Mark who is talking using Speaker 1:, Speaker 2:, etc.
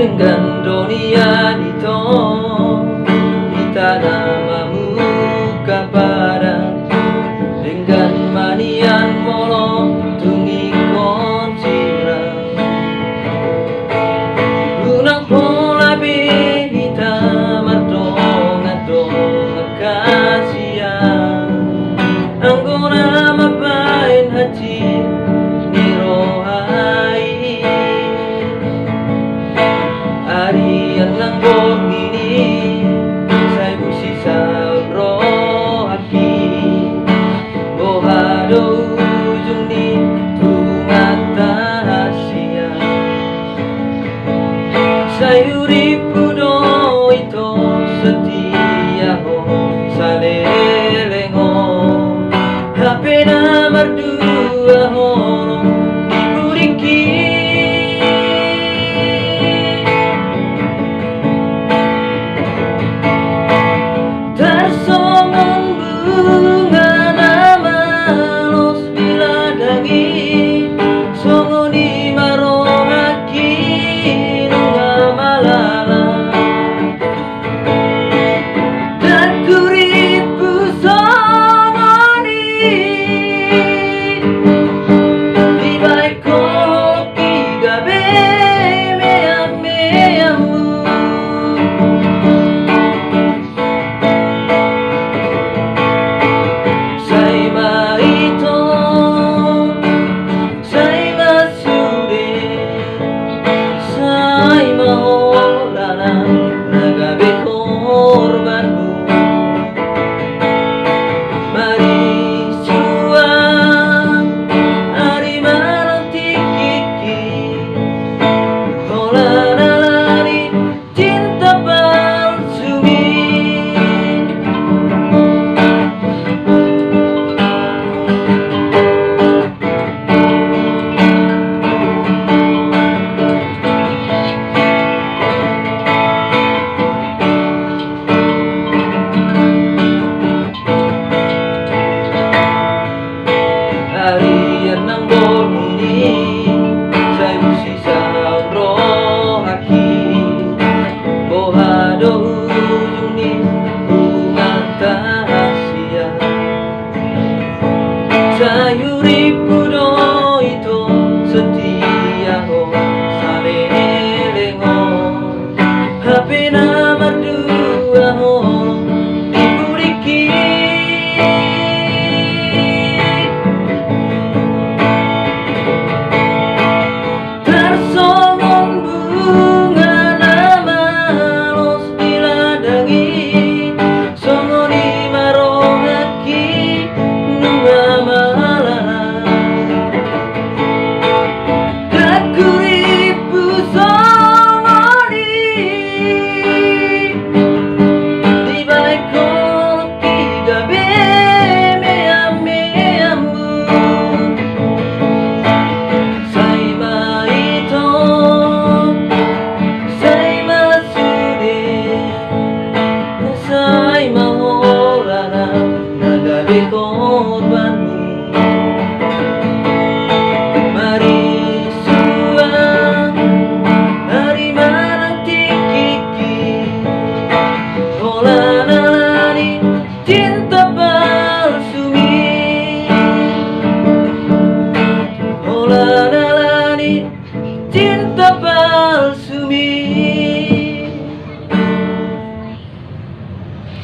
Speaker 1: dengan dunia dito itanamamu kaparan dengan manian molong tungi konsirang lunang pola behita martong atong kasihan anggona mapain hati nirohai arian lang borgini say busi sa rohaki bohado ujung di tumata hasia sayuripu do ito setia ho salelengo hape na mardua ho diburiki tarsongon bunga nama los biladangi songoni marongaki nunga malala dan kuripu songoni di baik kopi gabe meamu say marito say masude say maholana nagabe korbanmu marisuang ari manang tikiki holana lari cinta palsumi harian ng borgini say busi sa rohaki bohado ujung ni umata hasia sayuripu do ito setia ho salelengo hape na mardua ho diburiki tarsongon bunga nama los biladangi songoni marongaki nunga malala dakuripu songoni di baik kopi gabe meamu say marito say masude say maholana nagabe korbanmu marisuang hari manang tikiki hola